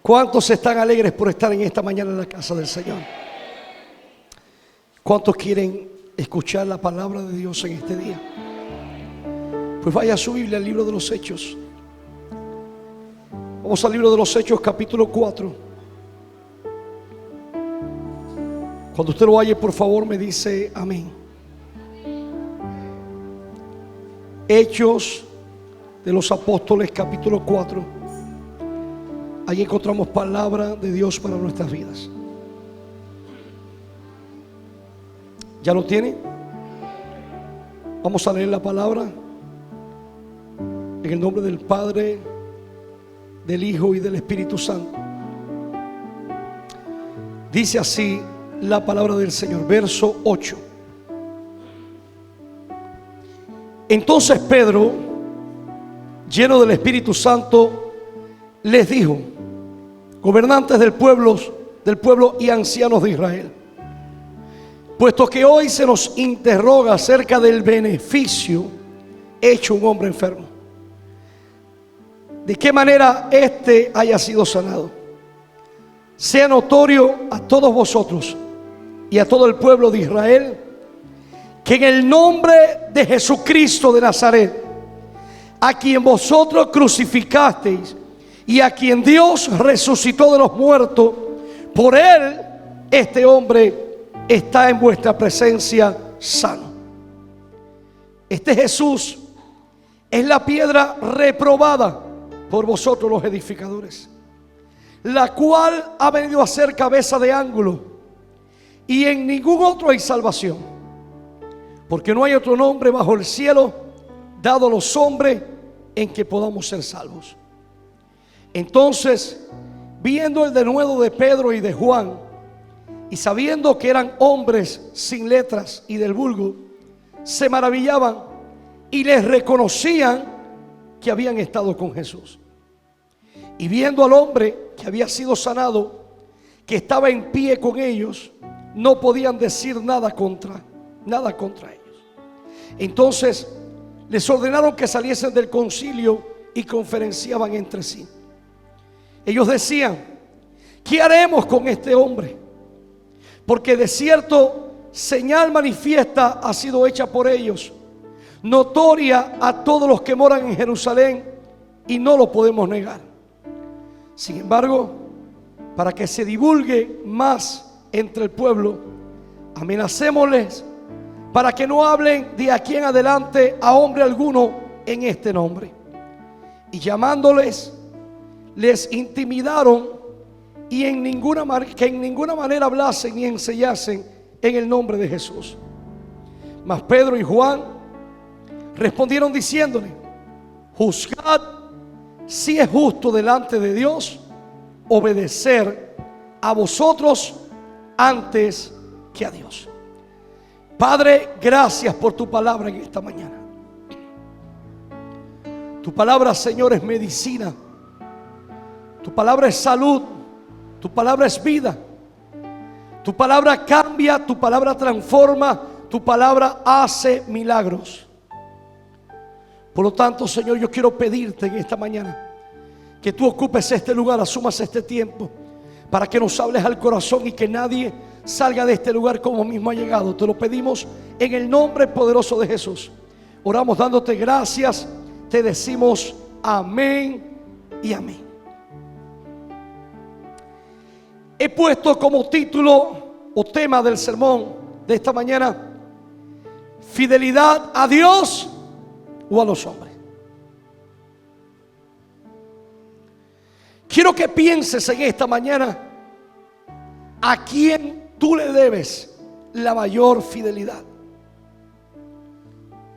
¿Cuántos están alegres por estar en esta mañana en la casa del Señor? ¿Cuántos quieren escuchar la palabra de Dios en este día? Pues vaya a su Biblia, al libro de los Hechos. Vamos al libro de los Hechos, capítulo 4. Cuando usted lo vaya, por favor, me dice amén. Hechos de los Apóstoles, capítulo 4. Ahí encontramos palabra de Dios para nuestras vidas. ¿Ya lo tiene? Vamos a leer la palabra en el nombre del Padre, del Hijo y del Espíritu Santo. Dice así la palabra del Señor, verso 8. Entonces Pedro, lleno del Espíritu Santo, les dijo: gobernantes del pueblo y ancianos de Israel, puesto que hoy se nos interroga acerca del beneficio hecho a un hombre enfermo, de qué manera éste haya sido sanado, sea notorio a todos vosotros y a todo el pueblo de Israel que en el nombre de Jesucristo de Nazaret, a quien vosotros crucificasteis y a quien Dios resucitó de los muertos, por él este hombre está en vuestra presencia sano. Este Jesús es la piedra reprobada por vosotros los edificadores, la cual ha venido a ser cabeza de ángulo, y en ningún otro hay salvación, porque no hay otro nombre bajo el cielo dado a los hombres en que podamos ser salvos. Entonces, viendo el denuedo de Pedro y de Juan, y sabiendo que eran hombres sin letras y del vulgo, se maravillaban y les reconocían que habían estado con Jesús. Y viendo al hombre que había sido sanado, que estaba en pie con ellos, no podían decir nada contra ellos. Entonces les ordenaron que saliesen del concilio y conferenciaban entre sí. Ellos decían: ¿qué haremos con este hombre? Porque de cierto señal manifiesta ha sido hecha por ellos, notoria a todos los que moran en Jerusalén, y no lo podemos negar. Sin embargo, para que se divulgue más entre el pueblo, amenacémosles para que no hablen de aquí en adelante a hombre alguno en este nombre. Y llamándoles, les intimidaron y que en ninguna manera hablasen ni enseñasen en el nombre de Jesús. Mas Pedro y Juan respondieron diciéndole: juzgad si es justo delante de Dios obedecer a vosotros antes que a Dios. Padre, gracias por tu palabra en esta mañana. Tu palabra, Señor, es medicina. Tu palabra es salud. Tu palabra es vida. Tu palabra cambia, tu palabra transforma, tu palabra hace milagros. Por lo tanto, Señor, yo quiero pedirte en esta mañana que tú ocupes este lugar, asumas este tiempo, para que nos hables al corazón y que nadie salga de este lugar como mismo ha llegado. Te lo pedimos en el nombre poderoso de Jesús. Oramos dándote gracias. Te decimos amén y amén. He puesto como título o tema del sermón de esta mañana: fidelidad a Dios o a los hombres. Quiero que pienses en esta mañana a quién tú le debes la mayor fidelidad: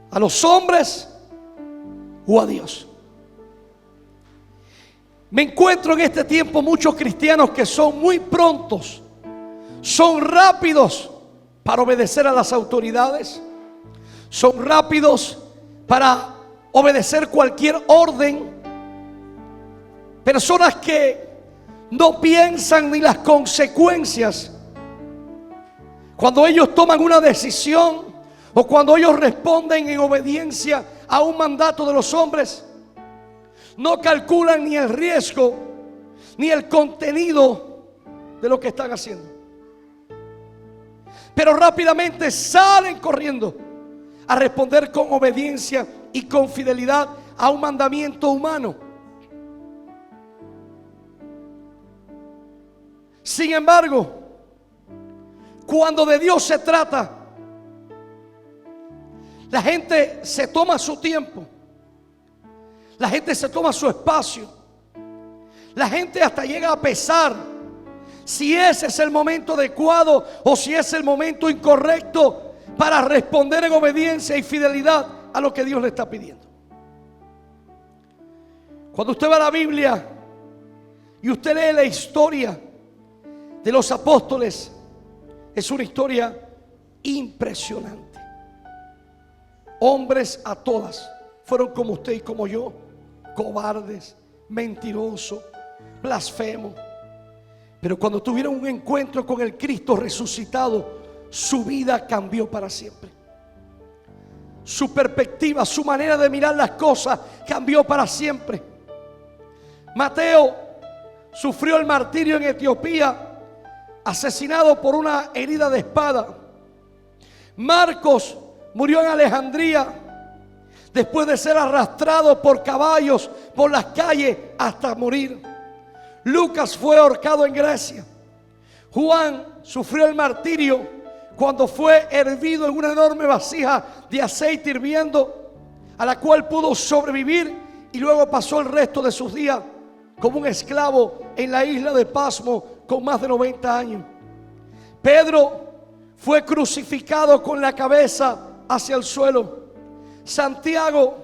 a los hombres o a Dios. Me encuentro en este tiempo muchos cristianos que son muy prontos, son rápidos para obedecer a las autoridades, son rápidos para obedecer cualquier orden. Personas que no piensan ni las consecuencias cuando ellos toman una decisión o cuando ellos responden en obediencia a un mandato de los hombres. No calculan ni el riesgo ni el contenido de lo que están haciendo. Pero rápidamente salen corriendo a responder con obediencia y con fidelidad a un mandamiento humano. Sin embargo, cuando de Dios se trata, la gente se toma su tiempo, la gente se toma su espacio, la gente hasta llega a pesar si ese es el momento adecuado o si es el momento incorrecto para responder en obediencia y fidelidad a lo que Dios le está pidiendo. Cuando usted va a la Biblia y usted lee la historia de los apóstoles, es una historia impresionante. Hombres a todas fueron como usted y como yo, cobardes, mentirosos, blasfemos. Pero cuando tuvieron un encuentro con el Cristo resucitado, su vida cambió para siempre. Su perspectiva, su manera de mirar las cosas cambió para siempre. Mateo sufrió el martirio en Etiopía, asesinado por una herida de espada. Marcos murió en Alejandría después de ser arrastrado por caballos por las calles hasta morir. Lucas fue ahorcado en Grecia. Juan sufrió el martirio cuando fue hervido en una enorme vasija de aceite hirviendo, a la cual pudo sobrevivir y luego pasó el resto de sus días como un esclavo en la isla de Pasmo con más de 90 años. Pedro fue crucificado con la cabeza hacia el suelo. Santiago,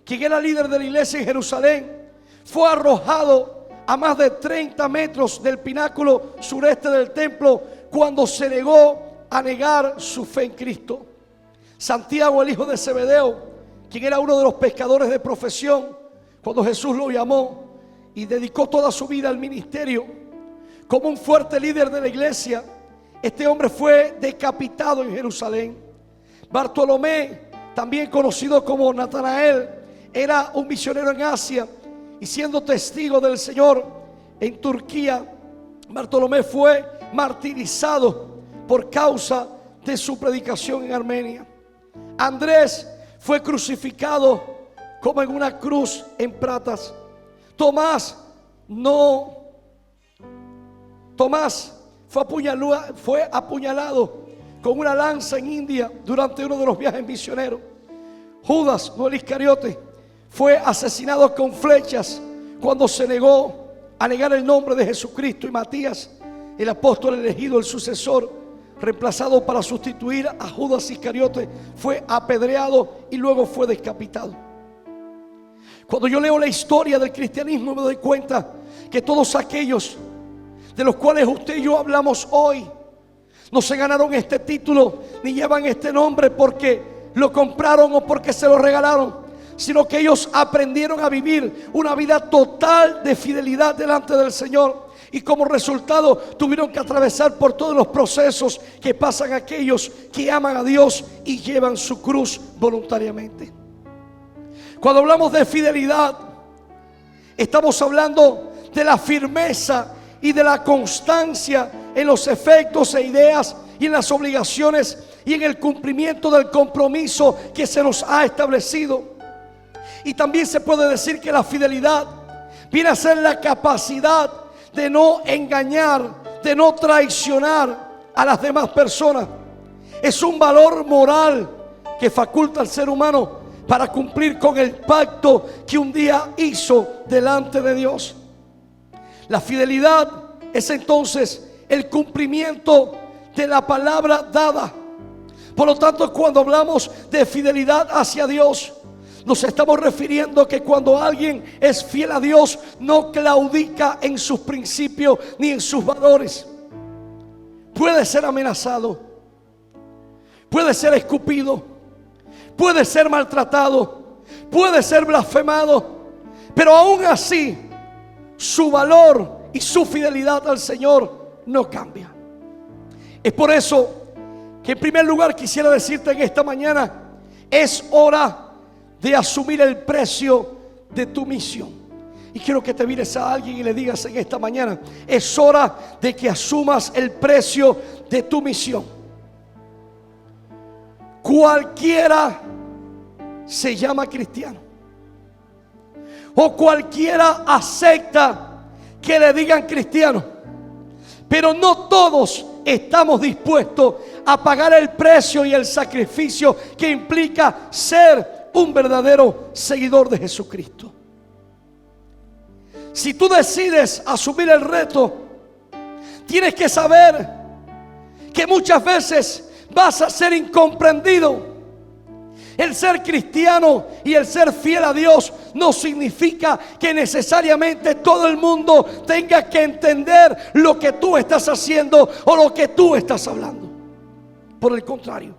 quien era líder de la iglesia en Jerusalén, fue arrojado a más de 30 metros del pináculo sureste del templo cuando se negó a negar su fe en Cristo. Santiago, el hijo de Zebedeo, quien era uno de los pescadores de profesión, cuando Jesús lo llamó y dedicó toda su vida al ministerio como un fuerte líder de la iglesia, este hombre fue decapitado en Jerusalén. Bartolomé, también conocido como Natanael, era un misionero en Asia y siendo testigo del Señor en Turquía, Bartolomé fue martirizado por causa de su predicación en Armenia. Andrés fue crucificado como en una cruz en pratas. Tomás fue apuñalado con una lanza en India durante uno de los viajes misioneros. Judas, no el Iscariote, fue asesinado con flechas cuando se negó a negar el nombre de Jesucristo. Y Matías, el apóstol elegido, el sucesor, reemplazado para sustituir a Judas Iscariote, fue apedreado y luego fue decapitado. Cuando yo leo la historia del cristianismo me doy cuenta que todos aquellos de los cuales usted y yo hablamos hoy no se ganaron este título ni llevan este nombre porque lo compraron o porque se lo regalaron, sino que ellos aprendieron a vivir una vida total de fidelidad delante del Señor. Y como resultado tuvieron que atravesar por todos los procesos que pasan aquellos que aman a Dios y llevan su cruz voluntariamente. Cuando hablamos de fidelidad, estamos hablando de la firmeza y de la constancia en los efectos e ideas y en las obligaciones y en el cumplimiento del compromiso que se nos ha establecido. Y también se puede decir que la fidelidad viene a ser la capacidad de no engañar, de no traicionar a las demás personas. Es un valor moral que faculta al ser humano para cumplir con el pacto que un día hizo delante de Dios. La fidelidad es entonces el cumplimiento de la palabra dada. Por lo tanto, cuando hablamos de fidelidad hacia Dios, nos estamos refiriendo que cuando alguien es fiel a Dios, no claudica en sus principios ni en sus valores. Puede ser amenazado, puede ser escupido, puede ser maltratado, puede ser blasfemado, pero aún así su valor y su fidelidad al Señor no cambia. Es por eso que en primer lugar quisiera decirte en esta mañana: es hora de asumir el precio de tu misión. Y quiero que te mires a alguien y le digas en esta mañana: es hora de que asumas el precio de tu misión. Cualquiera se llama cristiano, o cualquiera acepta que le digan cristiano, pero no todos estamos dispuestos a pagar el precio y el sacrificio que implica ser un verdadero seguidor de Jesucristo. Si tú decides asumir el reto, tienes que saber que muchas veces vas a ser incomprendido. El ser cristiano y el ser fiel a Dios no significa que necesariamente todo el mundo tenga que entender lo que tú estás haciendo o lo que tú estás hablando. Por el contrario,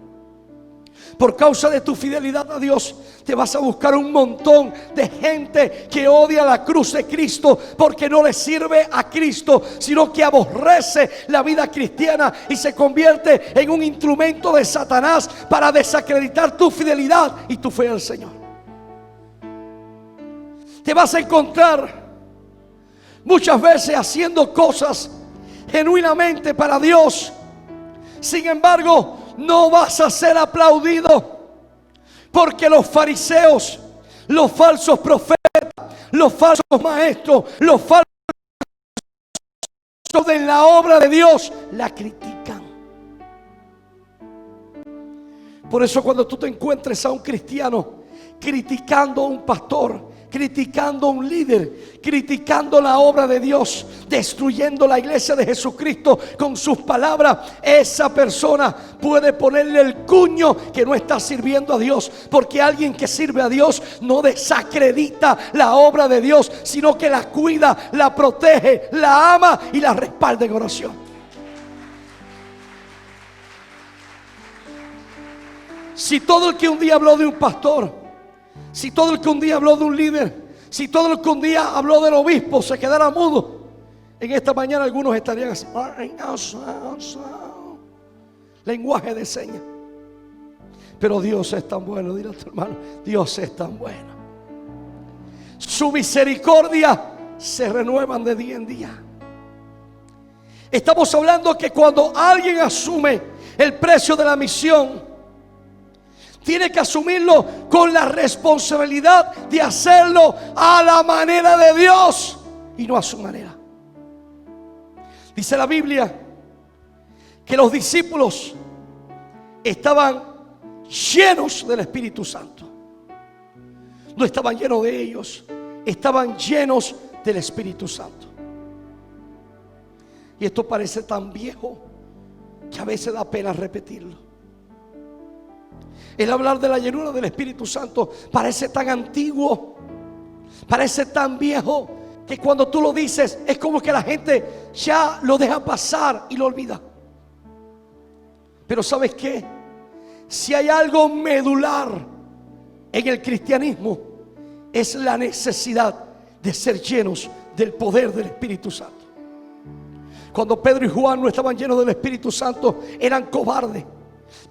por causa de tu fidelidad a Dios, te vas a buscar un montón de gente que odia la cruz de Cristo porque no le sirve a Cristo, sino que aborrece la vida cristiana y se convierte en un instrumento de Satanás para desacreditar tu fidelidad y tu fe al Señor. Te vas a encontrar muchas veces haciendo cosas genuinamente para Dios. Sin embargo, no vas a ser aplaudido, porque los fariseos, los falsos profetas, los falsos maestros, los falsos de la obra de Dios la critican. Por eso cuando tú te encuentres a un cristiano criticando a un pastor, criticando a un líder, criticando la obra de Dios, destruyendo la iglesia de Jesucristo con sus palabras, esa persona puede ponerle el cuño que no está sirviendo a Dios, porque alguien que sirve a Dios no desacredita la obra de Dios, sino que la cuida, la protege, la ama y la respalda en oración. Si todo el que un día habló de un pastor, si todo el que un día habló de un líder, si todo el que un día habló del obispo se quedara mudo, en esta mañana algunos estarían así, lenguaje de señas. Pero Dios es tan bueno, dile a tu hermano, Dios es tan bueno. Su misericordia se renuevan de día en día. Estamos hablando que cuando alguien asume el precio de la misión, tiene que asumirlo con la responsabilidad de hacerlo a la manera de Dios y no a su manera. Dice la Biblia que los discípulos estaban llenos del Espíritu Santo. No estaban llenos de ellos, estaban llenos del Espíritu Santo. Y esto parece tan viejo que a veces da pena repetirlo. El hablar de la llenura del Espíritu Santo parece tan antiguo, parece tan viejo, que cuando tú lo dices es como que la gente ya lo deja pasar y lo olvida. Pero ¿sabes qué? Si hay algo medular en el cristianismo, es la necesidad de ser llenos del poder del Espíritu Santo. Cuando Pedro y Juan no estaban llenos del Espíritu Santo, eran cobardes.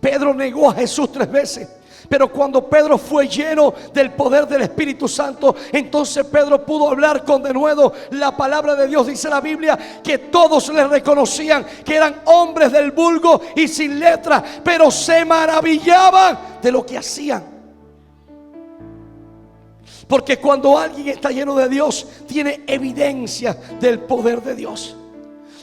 Pedro negó a Jesús 3 veces. Pero cuando Pedro fue lleno del poder del Espíritu Santo, entonces Pedro pudo hablar con denuedo la palabra de Dios. Dice la Biblia que todos le reconocían que eran hombres del vulgo y sin letra, pero se maravillaban de lo que hacían. Porque cuando alguien está lleno de Dios, tiene evidencia del poder de Dios.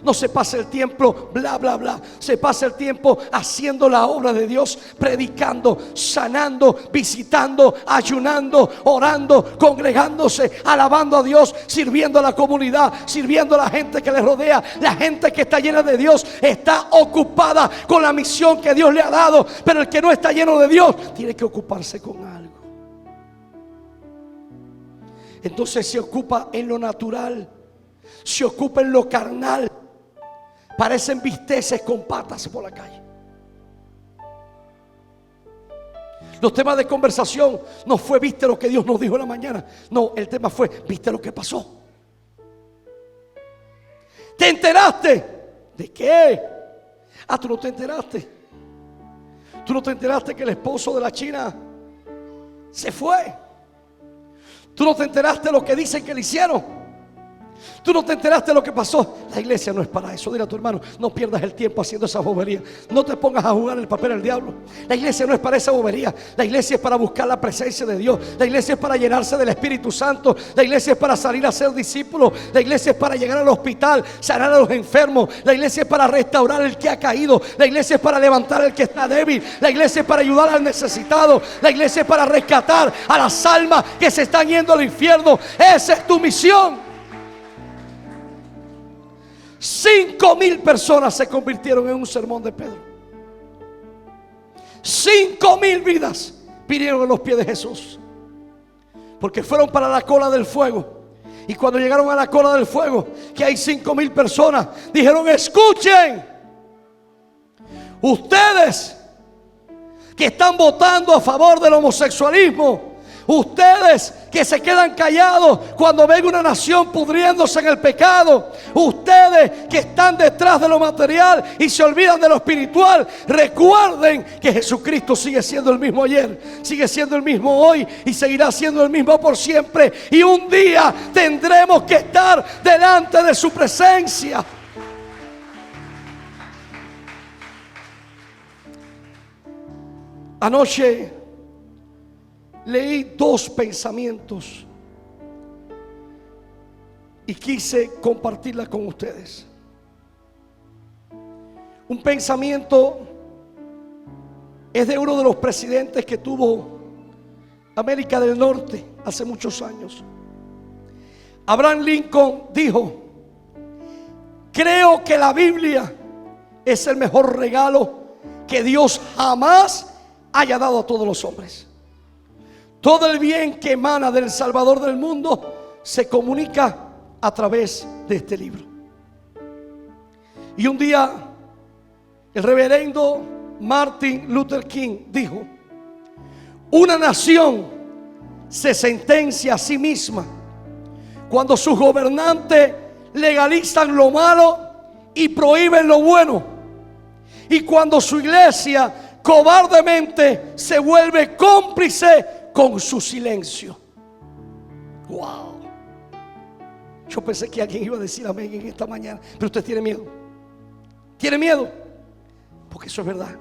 No se pasa el tiempo bla bla bla, se pasa el tiempo haciendo la obra de Dios, predicando, sanando, visitando, ayunando, orando, congregándose, alabando a Dios, sirviendo a la comunidad, sirviendo a la gente que le rodea. La gente que está llena de Dios está ocupada con la misión que Dios le ha dado, pero el que no está lleno de Dios tiene que ocuparse con algo. Entonces se ocupa en lo natural, se ocupa en lo carnal. Parecen bisteces con patas por la calle. Los temas de conversación no fue viste lo que Dios nos dijo en la mañana. No, el tema fue viste lo que pasó. ¿Te enteraste? ¿De qué? Ah, tú no te enteraste. Tú no te enteraste que el esposo de la china se fue. Tú no te enteraste de lo que dicen que le hicieron. Tú no te enteraste de lo que pasó. La iglesia no es para eso. Dile a tu hermano: no pierdas el tiempo haciendo esa bobería. No te pongas a jugar el papel del diablo. La iglesia no es para esa bobería. La iglesia es para buscar la presencia de Dios. La iglesia es para llenarse del Espíritu Santo. La iglesia es para salir a ser discípulos. La iglesia es para llegar al hospital, sanar a los enfermos. La iglesia es para restaurar al que ha caído. La iglesia es para levantar al que está débil. La iglesia es para ayudar al necesitado. La iglesia es para rescatar a las almas que se están yendo al infierno. Esa es tu misión. 5,000 personas se convirtieron en un sermón de Pedro. 5,000 vidas vinieron a los pies de Jesús, porque fueron para la cola del fuego. Y cuando llegaron a la cola del fuego, que hay 5,000 personas, dijeron: escuchen, ustedes que están votando a favor del homosexualismo, ustedes que se quedan callados cuando ven una nación pudriéndose en el pecado, ustedes que están detrás de lo material y se olvidan de lo espiritual, recuerden que Jesucristo sigue siendo el mismo ayer, sigue siendo el mismo hoy y seguirá siendo el mismo por siempre. Y un día tendremos que estar delante de su presencia. Anoche leí 2 pensamientos y quise compartirla con ustedes. Un pensamiento es de uno de los presidentes que tuvo América del Norte hace muchos años. Abraham Lincoln dijo: creo que la Biblia es el mejor regalo que Dios jamás haya dado a todos los hombres. Todo el bien que emana del Salvador del mundo se comunica a través de este libro. Y un día el reverendo Martin Luther King dijo: una nación se sentencia a sí misma cuando sus gobernantes legalizan lo malo y prohíben lo bueno, y cuando su iglesia cobardemente se vuelve cómplice con su silencio. Wow. Yo pensé que alguien iba a decir amén en esta mañana, pero usted tiene miedo. ¿Tiene miedo? Porque eso es verdad.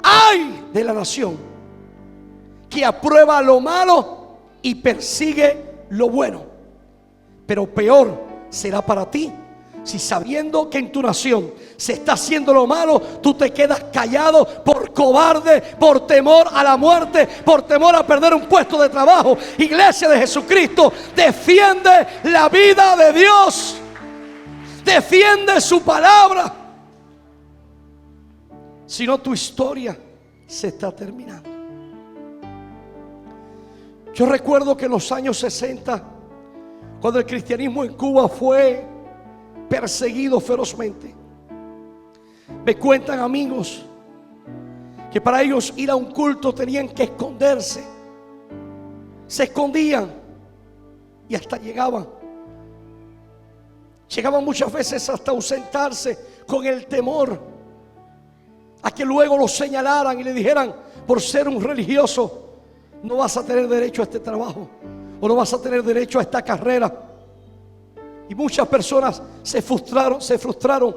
¡Ay de la nación que aprueba lo malo y persigue lo bueno! Pero peor será para ti si, sabiendo que en tu nación se está haciendo lo malo, tú te quedas callado por cobarde, por temor a la muerte, por temor a perder un puesto de trabajo. Iglesia de Jesucristo, defiende la vida de Dios, defiende su palabra. Si no, tu historia se está terminando. Yo recuerdo que en los años 60, cuando el cristianismo en Cuba fue perseguido ferozmente, me cuentan amigos que para ellos ir a un culto tenían que esconderse. Se escondían y hasta llegaban muchas veces hasta ausentarse con el temor a que luego los señalaran y le dijeran: por ser un religioso no vas a tener derecho a este trabajo, o no vas a tener derecho a esta carrera. Y muchas personas se frustraron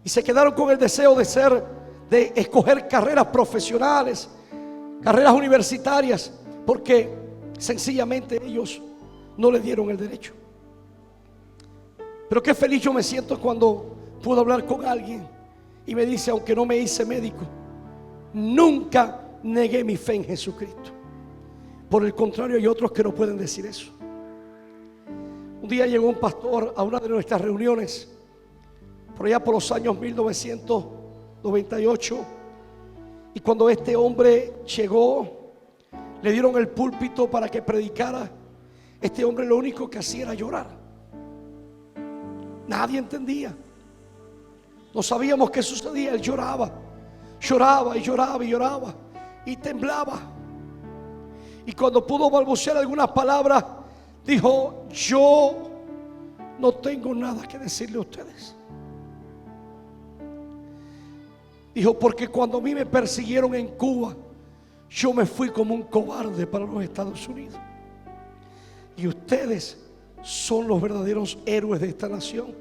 y se quedaron con el deseo de escoger carreras profesionales, carreras universitarias, porque sencillamente ellos no le dieron el derecho. Pero qué feliz yo me siento cuando puedo hablar con alguien y me dice: aunque no me hice médico, nunca negué mi fe en Jesucristo. Por el contrario, hay otros que no pueden decir eso. Un día llegó un pastor a una de nuestras reuniones, por allá por los años 1998, y cuando este hombre llegó, le dieron el púlpito para que predicara. Este hombre lo único que hacía era llorar. Nadie entendía, no sabíamos qué sucedía. Él lloraba y lloraba y lloraba y temblaba. Y cuando pudo balbucear algunas palabras, dijo: yo no tengo nada que decirle a ustedes. Dijo: porque cuando a mí me persiguieron en Cuba, yo me fui como un cobarde para los Estados Unidos. Y ustedes son los verdaderos héroes de esta nación,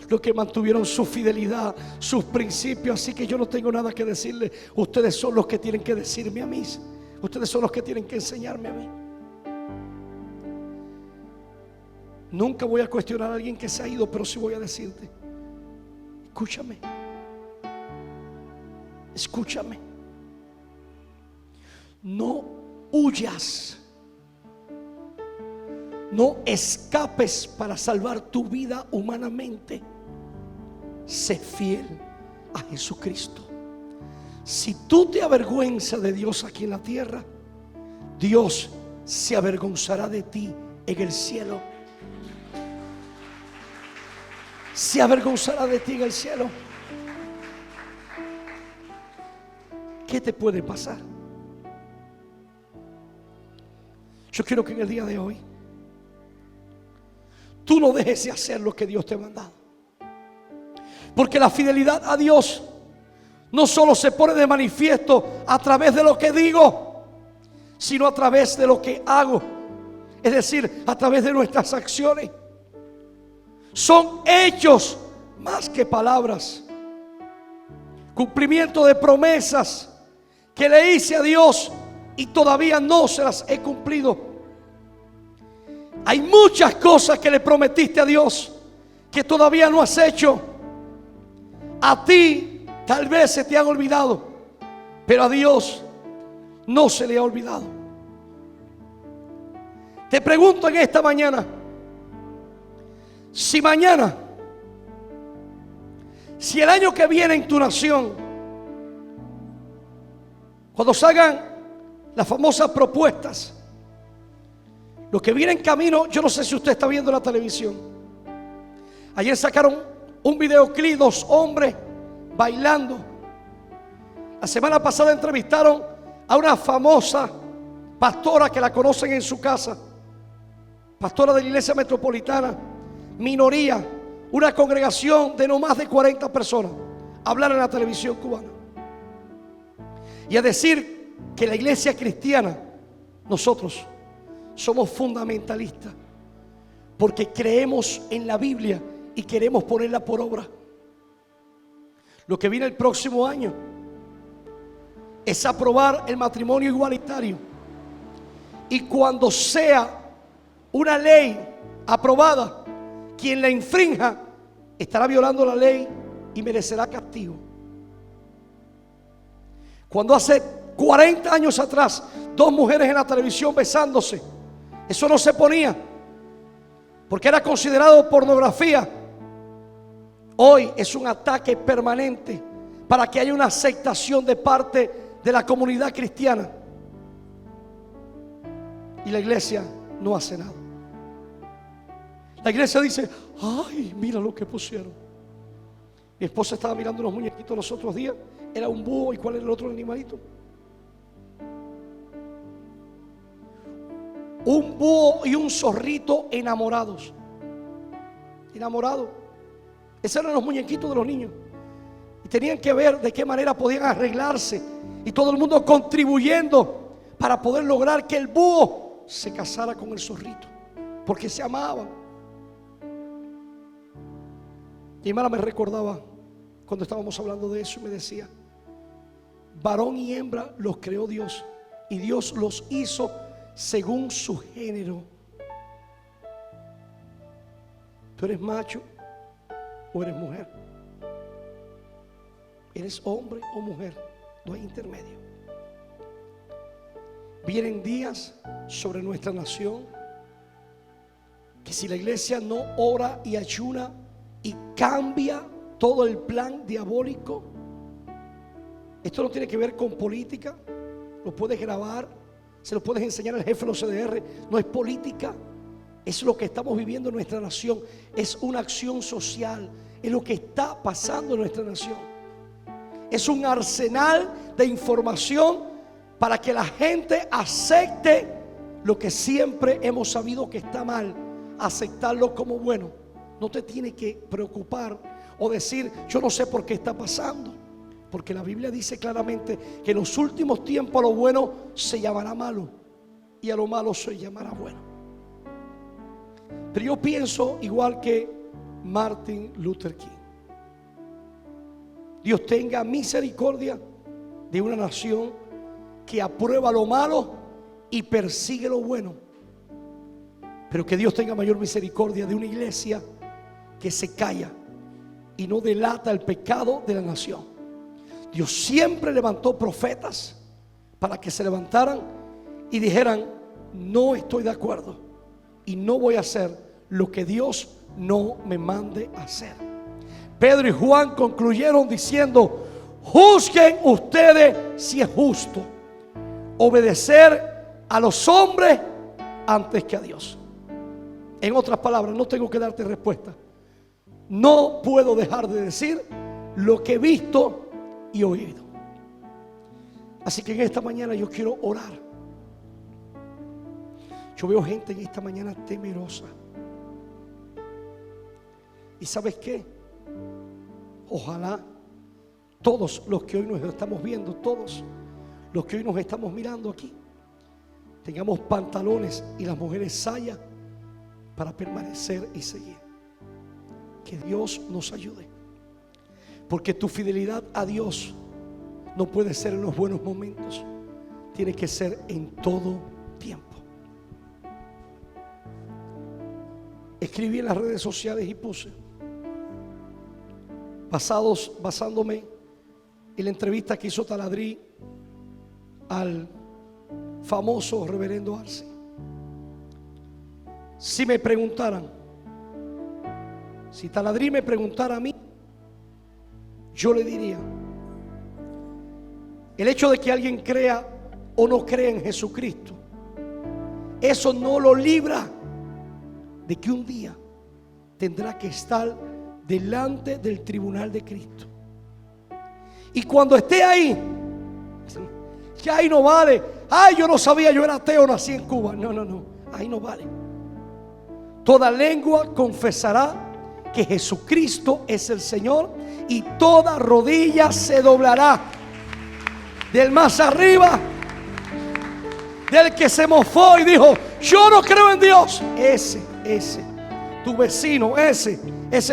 los que mantuvieron su fidelidad, sus principios. Así que yo no tengo nada que decirles. Ustedes son los que tienen que decirme a mí. Ustedes son los que tienen que enseñarme a mí. Nunca voy a cuestionar a alguien que se ha ido, pero sí voy a decirte: escúchame, escúchame. No huyas, no escapes para salvar tu vida humanamente. Sé fiel a Jesucristo. Si tú te avergüenzas de Dios aquí en la tierra, Dios se avergonzará de ti en el cielo. Se avergonzará de ti en el cielo. ¿Qué te puede pasar? Yo quiero que en el día de hoy tú no dejes de hacer lo que Dios te ha mandado. Porque la fidelidad a Dios no solo se pone de manifiesto a través de lo que digo, sino a través de lo que hago. Es decir, a través de nuestras acciones. Son hechos más que palabras. Cumplimiento de promesas que le hice a Dios y todavía no se las he cumplido. Hay muchas cosas que le prometiste a Dios que todavía no has hecho. A ti tal vez se te han olvidado, pero a Dios no se le ha olvidado. Te pregunto en esta mañana: si mañana, si el año que viene en tu nación, cuando salgan las famosas propuestas, lo que viene en camino, yo no sé si usted está viendo la televisión. Ayer sacaron un videoclip, 2 hombres bailando. La semana pasada entrevistaron a una famosa pastora que la conocen en su casa, pastora de la iglesia metropolitana, minoría, una congregación de no más de 40 personas, hablar en la televisión cubana y a decir que la iglesia cristiana, nosotros somos fundamentalistas porque creemos en la Biblia y queremos ponerla por obra. Lo que viene el próximo año es aprobar el matrimonio igualitario, y cuando sea una ley aprobada, quien la infrinja estará violando la ley y merecerá castigo. Cuando hace 40 años atrás 2 mujeres en la televisión besándose, eso no se ponía porque era considerado pornografía. Hoy es un ataque permanente para que haya una aceptación de parte de la comunidad cristiana, y la iglesia no hace nada. La iglesia dice: ay, mira lo que pusieron. Mi esposa estaba mirando unos muñequitos los otros días. Era un búho. ¿Y cuál era el otro animalito? Un búho y un zorrito enamorados. Enamorados. Esos eran los muñequitos de los niños. Y tenían que ver de qué manera podían arreglarse. Y todo el mundo contribuyendo para poder lograr que el búho se casara con el zorrito, porque se amaban. Mi hermana me recordaba cuando estábamos hablando de eso y me decía: varón y hembra los creó Dios, y Dios los hizo según su género. ¿Tú eres macho o eres mujer? ¿Eres hombre o mujer? No hay intermedio. Vienen días sobre nuestra nación que si la iglesia no ora y ayuna y cambia todo el plan diabólico, esto no tiene que ver con política. Lo puedes grabar, se lo puedes enseñar al jefe de los CDR. No es política, es lo que estamos viviendo en nuestra nación. Es una acción social, es lo que está pasando en nuestra nación. Es un arsenal de información para que la gente acepte lo que siempre hemos sabido que está mal, aceptarlo como bueno. No te tiene que preocupar o decir: yo no sé por qué está pasando, porque la Biblia dice claramente que en los últimos tiempos a lo bueno se llamará malo y a lo malo se llamará bueno. Pero yo pienso igual que Martin Luther King. Dios tenga misericordia de una nación que aprueba lo malo y persigue lo bueno. Pero que Dios tenga mayor misericordia de una iglesia que se calla y no delata el pecado de la nación. Dios siempre levantó profetas para que se levantaran y dijeran: no estoy de acuerdo y no voy a hacer lo que Dios no me mande a hacer. Pedro y Juan concluyeron diciendo: juzguen ustedes si es justo obedecer a los hombres antes que a Dios. En otras palabras, no tengo que darte respuesta. No puedo dejar de decir lo que he visto y oído. Así que en esta mañana yo quiero orar. Yo veo gente en esta mañana temerosa. ¿Y sabes qué? Ojalá todos los que hoy nos estamos viendo, todos los que hoy nos estamos mirando aquí, tengamos pantalones y las mujeres saya para permanecer y seguir. Que Dios nos ayude, porque tu fidelidad a Dios no puede ser en los buenos momentos, tiene que ser en todo tiempo. Escribí en las redes sociales y puse, basándome en la entrevista que hizo Taladrí al famoso reverendo Arce. Si me preguntaran, si Taladrí me preguntara a mí, yo le diría: el hecho de que alguien crea o no crea en Jesucristo, eso no lo libra de que un día tendrá que estar delante del tribunal de Cristo. Y cuando esté ahí, ya ahí no vale: ay, yo no sabía, yo era ateo, nací en Cuba. No, ahí no vale. Toda lengua confesará que Jesucristo es el Señor, y toda rodilla se doblará, del más arriba, del que se mofó y dijo: yo no creo en Dios. Ese, tu vecino, ese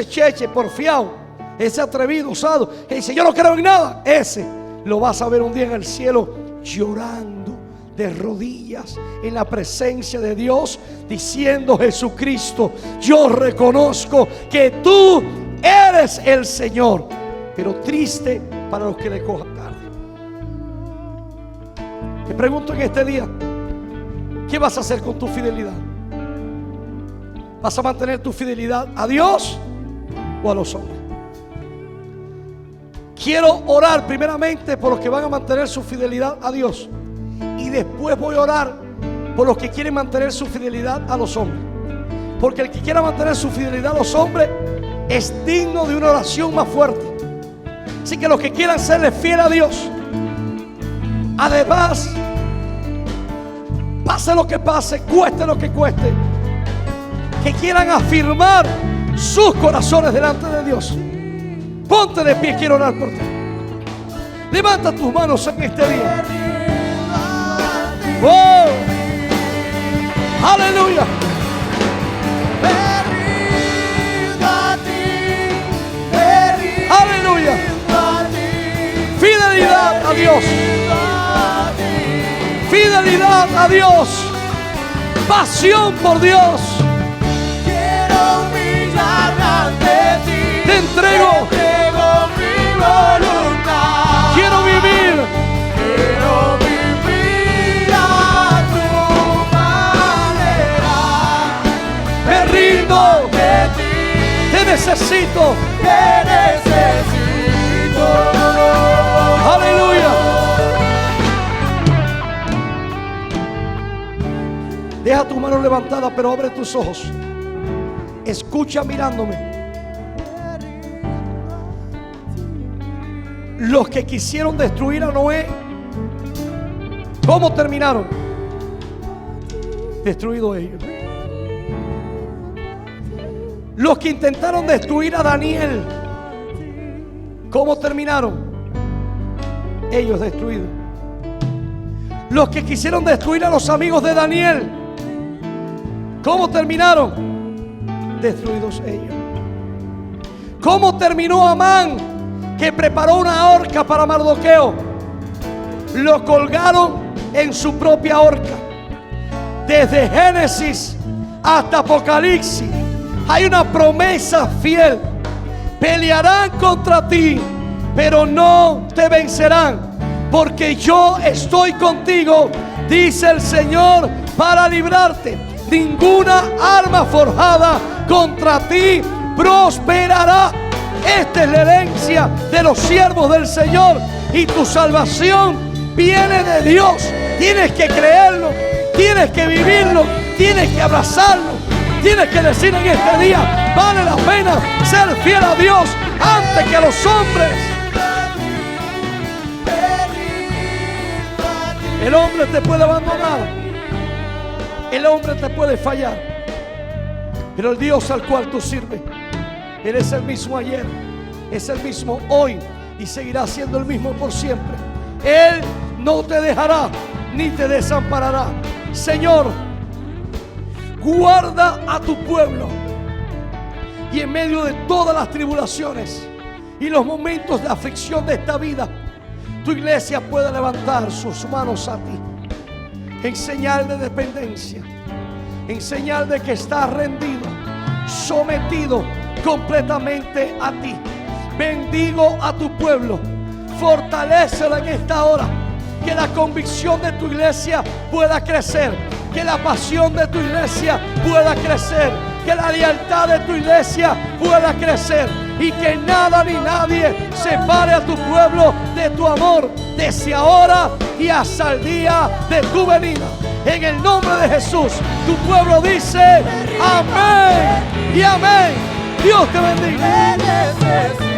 cheche porfiado, ese atrevido, osado, que dice: yo no creo en nada, ese lo vas a ver un día en el cielo llorando de rodillas en la presencia de Dios, diciendo: Jesucristo, yo reconozco que tú eres el Señor. Pero triste para los que le cojan tarde. Te pregunto en este día: ¿qué vas a hacer con tu fidelidad? ¿Vas a mantener tu fidelidad a Dios o a los hombres? Quiero orar primeramente por los que van a mantener su fidelidad a Dios, y después voy a orar por los que quieren mantener su fidelidad a los hombres. Porque el que quiera mantener su fidelidad a los hombres es digno de una oración más fuerte. Así que los que quieran serle fiel a Dios, además, pase lo que pase, cueste lo que cueste, que quieran afirmar sus corazones delante de Dios, ponte de pie, quiero orar por ti. Levanta tus manos en este día. ¡Oh! ¡Aleluya! ¡Aleluya! Fidelidad a Dios. Fidelidad a Dios. Pasión por Dios. Quiero humillarme ante ti. Te entrego mi voluntad. Quiero vivir a tu manera. Me rindo De ti Te necesito. te necesito. Aleluya. Deja tus manos levantadas, pero abre tus ojos. Escucha mirándome. Los que quisieron destruir a Noé, ¿cómo terminaron? Destruidos ellos. Los que intentaron destruir a Daniel, ¿cómo terminaron? Ellos destruidos. Los que quisieron destruir a los amigos de Daniel, ¿cómo terminaron? destruidos ellos. ¿Cómo terminó Amán, que preparó una horca para Mardoqueo? Lo colgaron en su propia horca. Desde Génesis hasta Apocalipsis hay una promesa fiel. Pelearán contra ti, pero no te vencerán, porque yo estoy contigo, dice el Señor, para librarte. Ninguna arma forjada contra ti prosperará. Esta es la herencia de los siervos del Señor, y tu salvación viene de Dios. Tienes que creerlo, tienes que vivirlo, tienes que abrazarlo, tienes que decir en este día: vale la pena ser fiel a Dios antes que a los hombres. El hombre te puede abandonar, el hombre te puede fallar, pero el Dios al cual tú sirves, Él es el mismo ayer, es el mismo hoy y seguirá siendo el mismo por siempre. Él no te dejará ni te desamparará. Señor, guarda a tu pueblo, y en medio de todas las tribulaciones y los momentos de aflicción de esta vida, tu iglesia puede levantar sus manos a ti en señal de dependencia, en señal de que está rendido, sometido completamente a ti. Bendigo a tu pueblo, fortalécelo en esta hora. Que la convicción de tu iglesia pueda crecer, que la pasión de tu iglesia pueda crecer, que la lealtad de tu iglesia pueda crecer, y que nada ni nadie separe a tu pueblo de tu amor, desde ahora y hasta el día de tu venida. En el nombre de Jesús, tu pueblo dice amén y amén. Dios te bendiga.